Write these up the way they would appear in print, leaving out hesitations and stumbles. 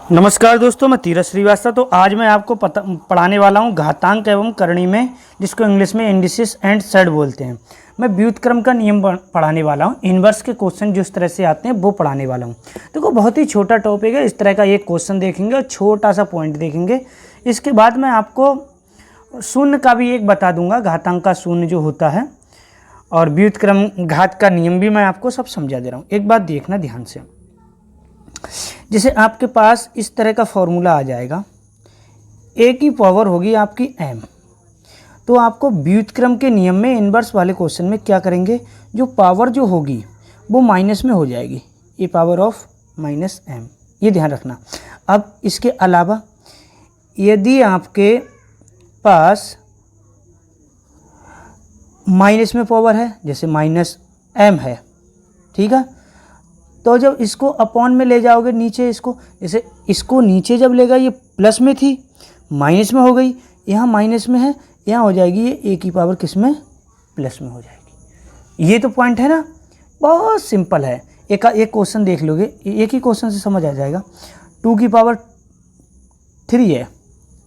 नमस्कार दोस्तों, मैं तीरथ श्रीवास्तव। तो आज मैं आपको पढ़ाने वाला हूँ घातांक एवं करणी में, जिसको इंग्लिश में इंडिसेस एंड सेड बोलते हैं। मैं व्युत्क्रम का नियम पढ़ाने वाला हूँ। इन्वर्स के क्वेश्चन जिस तरह से आते हैं वो पढ़ाने वाला हूँ। देखो, बहुत ही छोटा टॉपिक है। इस तरह का एक क्वेश्चन देखेंगे और छोटा सा पॉइंट देखेंगे। इसके बाद मैं आपको शून्य का भी एक बता दूंगा, घातांक का शून्य जो होता है, और व्युत्क्रम घात का नियम भी मैं आपको सब समझा दे रहा हूँ। एक बात देखना ध्यान से, जैसे आपके पास इस तरह का फॉर्मूला आ जाएगा, a की पावर होगी आपकी m। तो आपको व्युत्क्रम के नियम में इन्वर्स वाले क्वेश्चन में क्या करेंगे, जो पावर जो होगी वो माइनस में हो जाएगी, ए पावर ऑफ माइनस m, ये ध्यान रखना। अब इसके अलावा यदि आपके पास माइनस में पावर है, जैसे माइनस m है, ठीक है, तो जब इसको अपॉन में ले जाओगे नीचे, इसको जैसे इसको नीचे जब लेगा, ये प्लस में थी माइनस में हो गई, यहाँ माइनस में है, यहाँ हो जाएगी ये ए की पावर किस में, प्लस में हो जाएगी। ये तो पॉइंट है ना, बहुत सिंपल है। एक क्वेश्चन देख लोगे, एक ही क्वेश्चन से समझ आ जाएगा। 2 की पावर 3 है,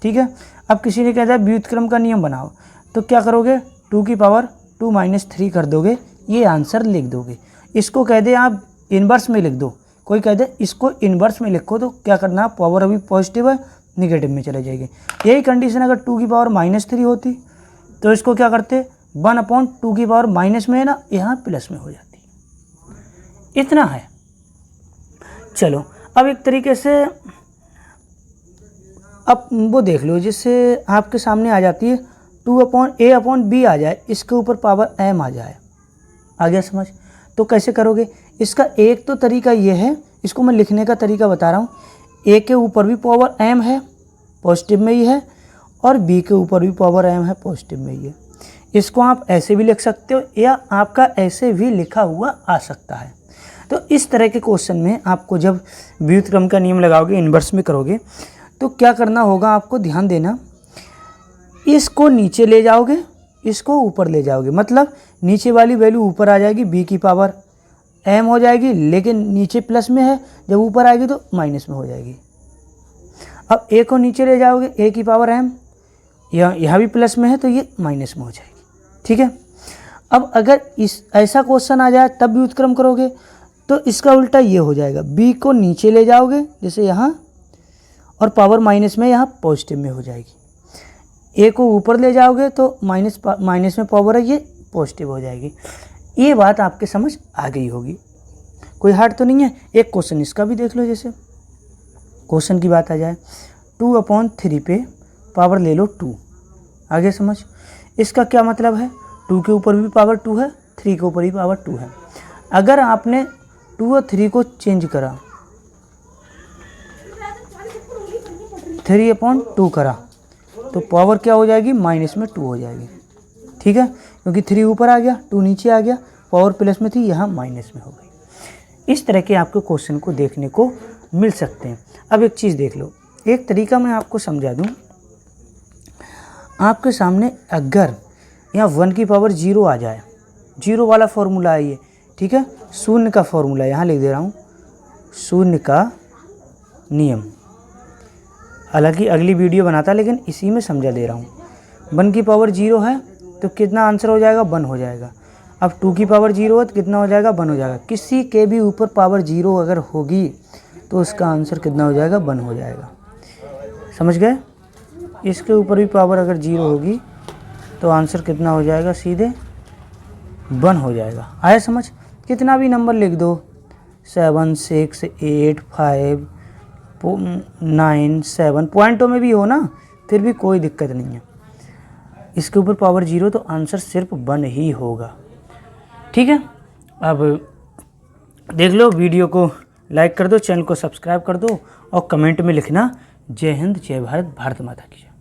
ठीक है। अब किसी ने कहता है व्युत्क्रम का नियम बनाओ, तो क्या करोगे, 2 की पावर 2 - 3 कर दोगे, ये आंसर लिख दोगे। इसको कह दे आप इन्वर्स में लिख दो, कोई कह दे इसको इन्वर्स में लिखो, तो क्या करना, पावर अभी पॉजिटिव है, निगेटिव में चले जाएगी। यही कंडीशन अगर 2 की पावर -3 होती तो इसको क्या करते, 1/2 की पावर माइनस में है ना, यहाँ प्लस में हो जाती। इतना है। चलो, अब एक तरीके से अब वो देख लो, जिससे आपके सामने आ जाती है 2/a/b आ जाए, इसके ऊपर पावर m आ जाए। आ गया समझ? तो कैसे करोगे, इसका एक तो तरीका ये है, इसको मैं लिखने का तरीका बता रहा हूँ। ए के ऊपर भी पावर m है, पॉजिटिव में ही है, और बी के ऊपर भी पावर m है, पॉजिटिव में ही है। इसको आप ऐसे भी लिख सकते हो, या आपका ऐसे भी लिखा हुआ आ सकता है। तो इस तरह के क्वेश्चन में आपको जब व्युत्क्रम का नियम लगाओगे, इन्वर्स में करोगे, तो क्या करना होगा, आपको ध्यान देना, इसको नीचे ले जाओगे, इसको ऊपर ले जाओगे, मतलब नीचे वाली वैल्यू ऊपर आ जाएगी, b की पावर m हो जाएगी, लेकिन नीचे प्लस में है, जब ऊपर आएगी तो माइनस में हो जाएगी। अब a को नीचे ले जाओगे, a की पावर m, यहाँ भी प्लस में है तो ये माइनस में हो जाएगी, ठीक है। अब अगर इस ऐसा क्वेश्चन आ जाए तब व्युत्क्रम करोगे, तो इसका उल्टा ये हो जाएगा, b को नीचे ले जाओगे जैसे यहाँ, और पावर माइनस में यहाँ पॉजिटिव में हो जाएगी। ए को ऊपर ले जाओगे तो माइनस में पावर है, ये पॉजिटिव हो जाएगी। ये बात आपके समझ आ गई होगी, कोई हार्ड तो नहीं है। एक क्वेश्चन इसका भी देख लो, जैसे क्वेश्चन की बात आ जाए, 2/3 पे पावर ले लो 2। आगे समझ? इसका क्या मतलब है, 2 के ऊपर भी पावर 2 है, 3 के ऊपर भी पावर 2 है। अगर आपने 2 और 3 को चेंज करा, 3/2 करा, तो पावर क्या हो जाएगी, माइनस में 2 हो जाएगी, ठीक है, क्योंकि 3 ऊपर आ गया, 2 नीचे आ गया, पावर प्लस में थी, यहाँ माइनस में हो गई। इस तरह के आपको क्वेश्चन को देखने को मिल सकते हैं। अब एक चीज़ देख लो, एक तरीका मैं आपको समझा दूं। आपके सामने अगर यहाँ 1 की पावर 0 आ जाए, 0 वाला फॉर्मूला है ये, ठीक है, शून्य का फॉर्मूला यहाँ लिख दे रहा हूँ, शून्य का नियम। हालांकि अगली वीडियो बनाता, लेकिन इसी में समझा दे रहा हूँ। 1 की पावर 0 है तो कितना आंसर हो जाएगा, 1 हो जाएगा। अब 2 की पावर 0 है तो कितना हो जाएगा, 1 हो जाएगा। किसी के भी ऊपर पावर 0 अगर होगी तो उसका आंसर कितना हो जाएगा, 1 हो जाएगा। समझ गए? इसके ऊपर भी पावर अगर 0 होगी तो आंसर कितना हो जाएगा, सीधे 1 हो जाएगा। आया समझ? कितना भी नंबर लिख दो, 7, 6, 8, 5, 9, 7, पॉइंटों में भी हो ना, फिर भी कोई दिक्कत नहीं है। इसके ऊपर पावर 0 तो आंसर सिर्फ 1 ही होगा, ठीक है। अब देख लो, वीडियो को लाइक कर दो, चैनल को सब्सक्राइब कर दो, और कमेंट में लिखना जय हिंद, जय भारत, भारत माता की जय।